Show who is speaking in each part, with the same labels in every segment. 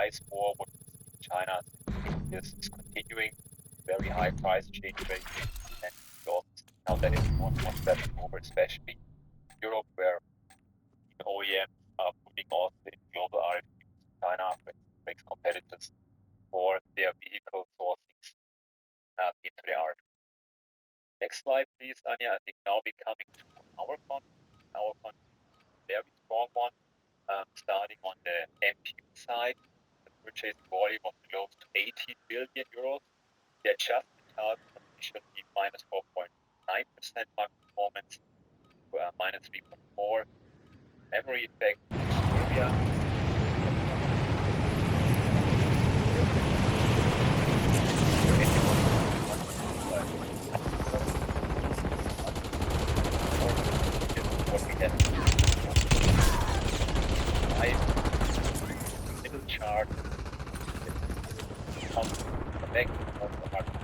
Speaker 1: price war what China is continuing, very high price change rate, and we also see now that it's more and more spreading over, especially Europe, where OEMs are putting also in global RFQs in China, which makes competitors for their vehicle sourcings into the RFQ. Next slide, please, Anya. I think now we're coming to our country. Our country is a very strong one, starting on the MPU side. The purchase volume of close to 18 billion euros. The adjusted target should be minus 4.9% market performance, minus 3.4%. Memory effect area. What we have middle chart on the back of the market.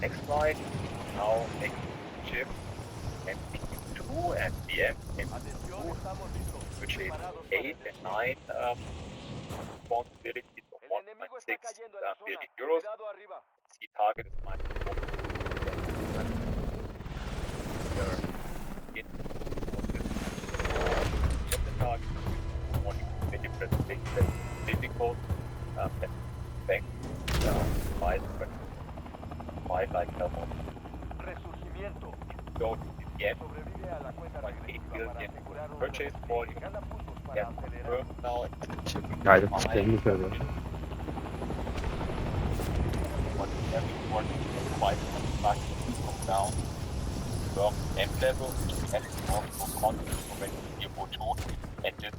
Speaker 1: Next slide. Now next shift MPU2 and BM MPU2, which is 8 and 9 responsibilities of 1.6 billion euros. The target is minus 4%. The target is difficult. Bank five like double. Go to the end, like 8 billion purchase volume. Yeah, now
Speaker 2: Ja, dat is geen verder.
Speaker 1: what everyone quite come down from M level and also content already CO2, and this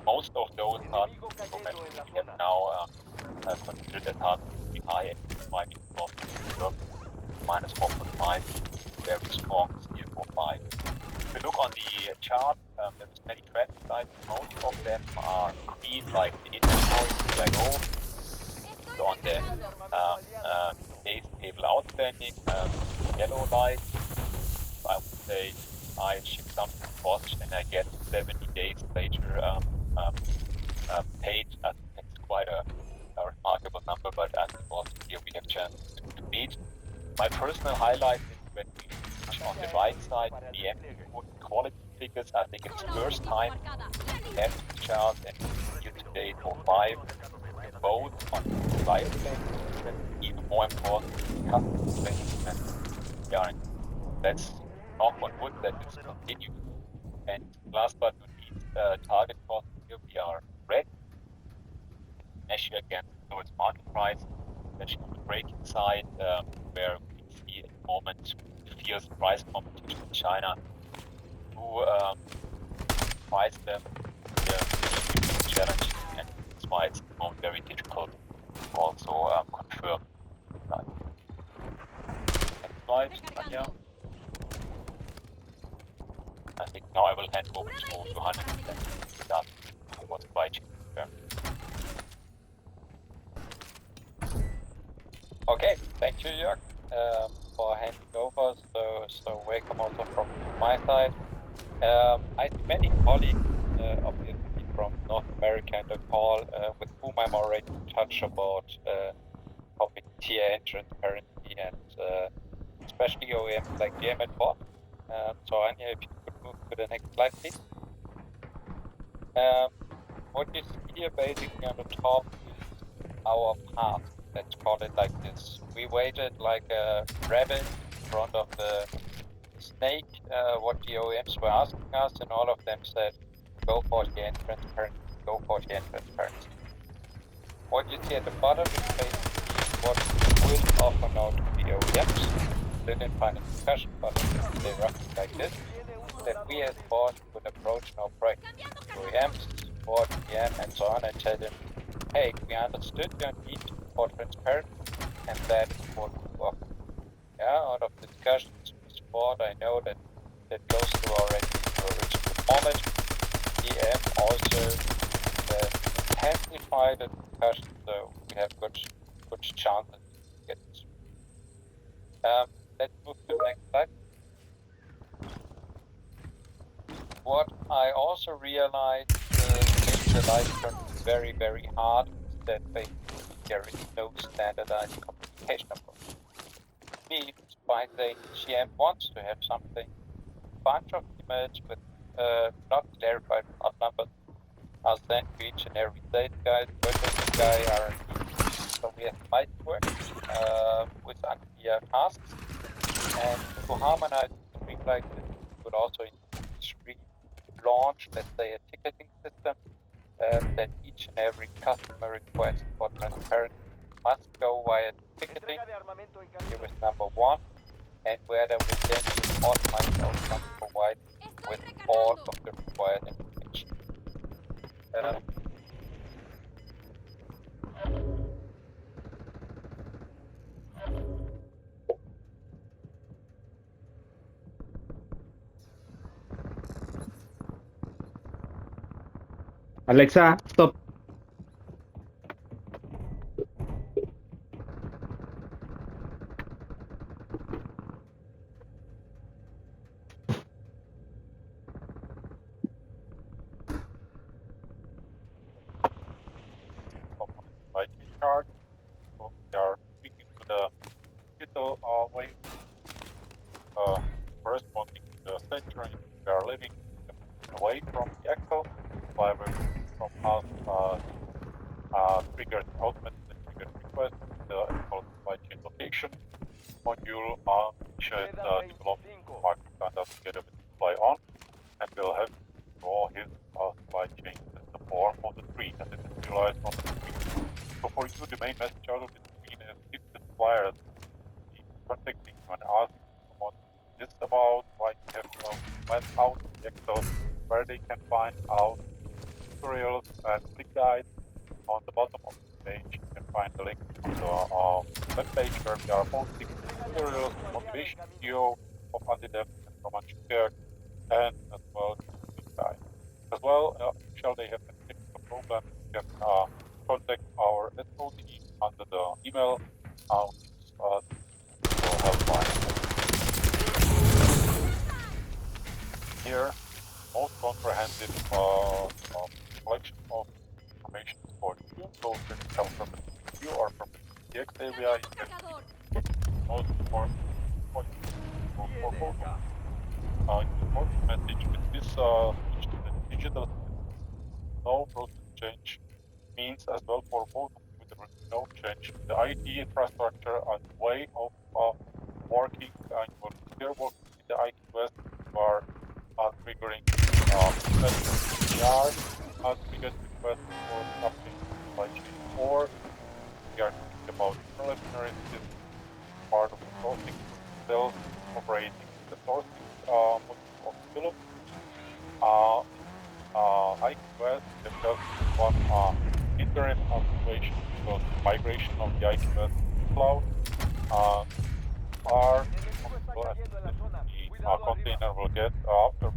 Speaker 1: most of those are we have now considered that hard to be high and minus 4.5, very strong CO5. If you look on the chart, there's many trend lines. Most of them are green, like the inventory, CIO. So on the days table outstanding, yellow light, I would say I ship something to Bosch and I get 70 days later paid. I think that's quite a remarkable number, but I think also here we have chance to meet. My personal highlight is when we reach on the right side, the MPU quality figures. I think it's first time at the chart and year to date for 5, both on the right side, and even more important, customer and guarantee. That's not on wood, that is continued. And last but not least, target cost here we are red. Measure against towards market price, especially on the braking side, where we see at the moment fierce price competition in China to price them challenging, and that's why it's very difficult to also confirm that. Next slide, Anja. I think now I will hand over to Johannes and start what's supply chain.
Speaker 3: Okay, thank you, Jörg, for handing over. So welcome also from my side. I see many colleagues, obviously from North America in the call, with whom I'm already in touch about topic TAN transparency and especially OEMs like GM and Ford. So Anja, if you could move to the next slide, please. What you see here basically on the top is our path. Let's call it like this. We waited like a rabbit in front of the snake, what the OEMs were asking us, and all of them said, go for TAN transparency, go for TAN transparency. What you see at the bottom is basically what we will offer now to the OEMs. Still in final discussion, but they roughly like this, that we as Ford would approach now OEMs, Ford, GM, and so on, and tell them, hey, we understood your need for transparency, and that is what we offer. Yeah, out of discussions with Ford, I know that goes through already the original format. GM also amplified the discussion, so we have good chances to get this. Let's move to the next slide. also realized maybe the life turned very, very hard that there is no standardized communication approach. Means by saying GM wants to have something, bunch of emails with not clarified, not numbers, are sent to each and every sales guy, purchasing guy, R&D. So we have might work with unclear tasks, and to harmonize something like this, we could also launch, let's say, a ticketing system that each and every customer request for transparency must go via ticketing. Here is number one, and where there will then be an automated outcome provided with all of the required information.
Speaker 2: Alexa, stop.
Speaker 1: IT chart. So we are speaking to the digital way, corresponding to the century we are living away from the Excel. However, from us triggered automatically triggered request the Excel supply chain location module should develop market standard together with supply on, and we'll have to draw his supply chain as the form of the tree, and it is realized on the screen. So for you, the main message out of the screen is if the suppliers is contacting you and asking what this is about, why you have went out of the Excel, where they can find out tutorials and click guides. On the bottom of the page, you can find the link to the web page where we are posting tutorials, motivation video of Antidev and Roman Schuberg, and as well click guide. As well, shall they have any technical problem, you can contact our SOT under the email, which is helpline. Here, most comprehensive collection of information for you. So if it comes from the view or from the DX area, you can most important point for both. Important message with this digital no process change means as well for both of you there will be no change. The IT infrastructure and way of working, and you will still work in the IT West, you are triggering PR, triggered request for something like or we are thinking about preliminary part of the sourcing, still operating the sourcing module of Philip. IQS is just one interim situation because migration of the IQS cloud are the container will get after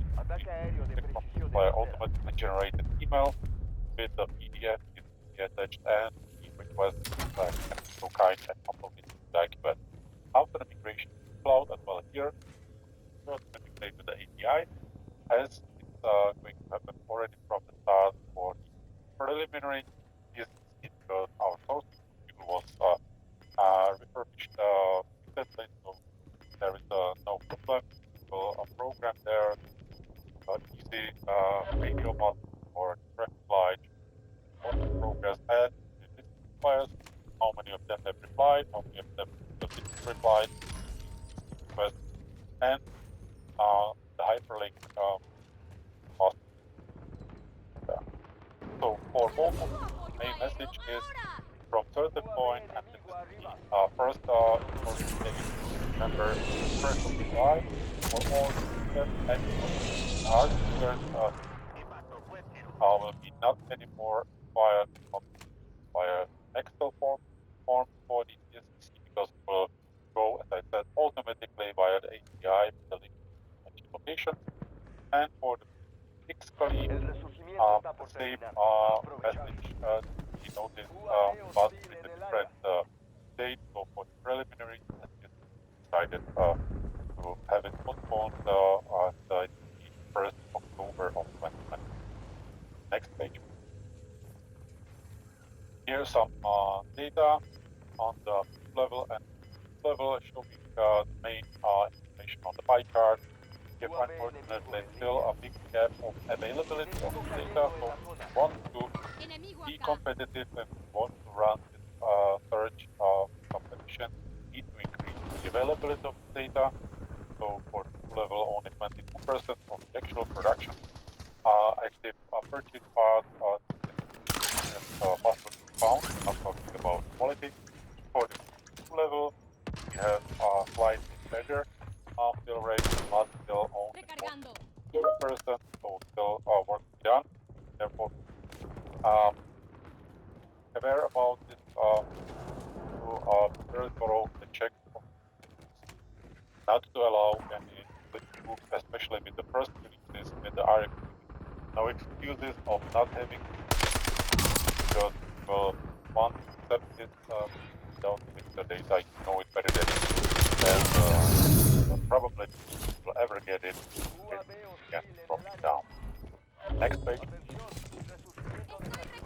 Speaker 1: by automatically generated email with the PDF attached and the request that can be so kind and upload it to the IQS. After the migration to the cloud as well here, manipulate with the API as it's going to happen already from the start for the preliminary is because our sourcing module was refurbished recently, so there is no problem. So a program there, easy radio button or traffic light, what the progress and this requires how many of them have replied, how many of them didn't reply, and the hyperlink cost. So for both of them, the main message is from certain point and first remember first of July for all and our users will be not anymore via Excel form for the DSC because it will go, as I said, automatically via the API with the link to location. And for the physically the same message we noticed but with a different date. So for the preliminary, and decided to have it postponed on the 1st October of 2020.
Speaker 3: pie chart, we have unfortunately still a big gap of availability of data. So we want to be competitive and want to run this search competition. We need to increase the availability of data. So for level, only 22% of the actual production active purchase part possible to be found. I'm talking about quality. For the level, we have slightly better fill rate, but still only 2%, so still work to be done. Therefore, aware about this to very thorough the check, not to allow any moves, especially with the first releases, with the RX. No excuses of not having, because well, once accept this don't with the data, you know it better than probably will ever get it. It drop it down. Next page.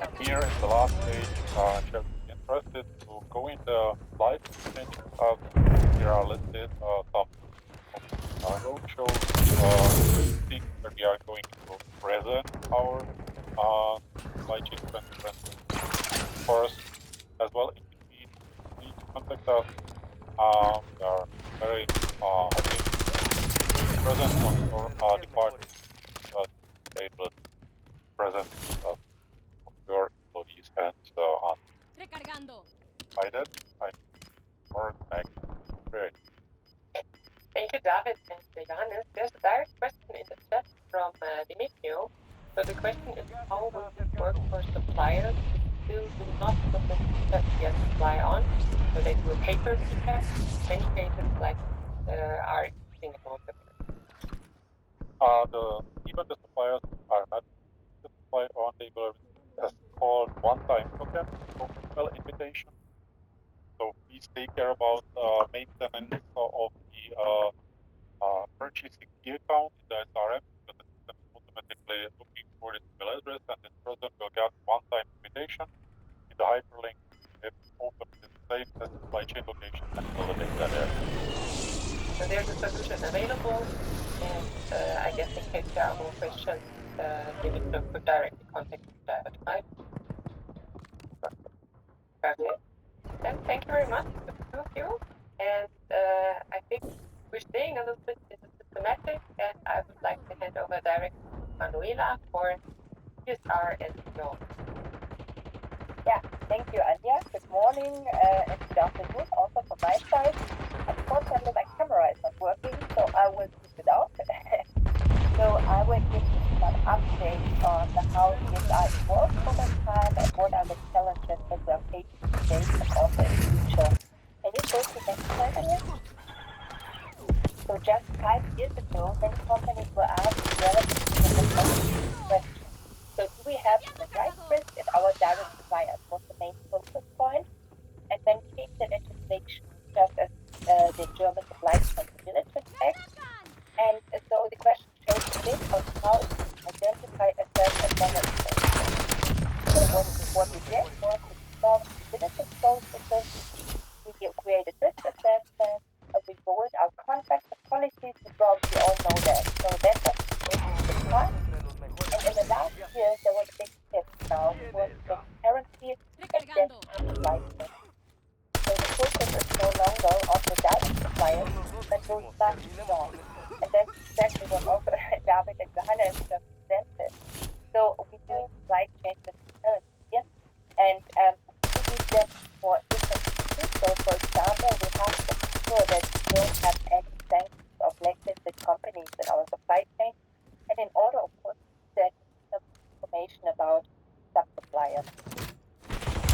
Speaker 3: And here is the last page. If you're interested to go in the live exchange, here are listed some road shows, things where we are going to present our supply chain 2020. Of course, as well, if you need to contact us, we are very happy to present on your department, able to present your employees and on. By that, I work back. Great.
Speaker 4: Thank you, David and Johannes. There's a direct question in the chat from Dimitrio. So the question is, how will this work for suppliers who do not submit their supply on? So they do a paper feedback. Many cases like are using a broker.
Speaker 3: Even the suppliers are not supplied on, they will as called one-time token, email invitation. So please take care about maintenance of the purchasing key account in the SRM, because the system is automatically looking for this email address, and this person will get one-time invitation in the hyperlink. If open the same as supply chain location and fill the data there.
Speaker 4: So there's a solution available, and I guess in case there are more questions, Dimitrio could directly contact David, right? Perfect. Then thank you very much to the two of you, and I think we're staying a little bit in the systematic, and I would like to hand over directly to Manuela for CSR and your.
Speaker 5: Yeah, thank you, Anja. Good morning and good afternoon also from my side. Unfortunately, my camera is not working, so I will keep it out. So I will give you some updates on how CSR evolved over time and what are the challenges that we are facing today and also in the future. Can you go to the next slide, Anja? So just 5 years ago, many companies were asked relatively question. So do we have the right risk in our direct suppliers was the main focus point. And then came the legislation just as the German Supply Chain Due Diligence Act. And so the question shows a bit on how to identify, assess, and manage those risks. So what we did was to develop due diligence processes, we created risk assessments, we rolled out contracts and policies, we probably all know that. So that was the past. And in the last year, there was a big shift now towards transparency and then supply chain. So the focus is no longer on the direct suppliers, but goes much more. And that's exactly what also David and Johannes just presented. So we do supply chain transparency here, and we use that for different reasons. So for example, we have to ensure that we don't have any sanctions or blacklisted companies in our supply chain. And in order, of course, that some information about sub-suppliers.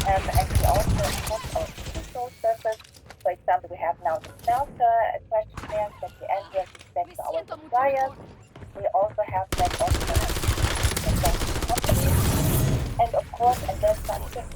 Speaker 5: And we also have our processes. For example, we have now the smelter questionnaires that we annually send to our suppliers. We also have that also companies. And of course, and that's something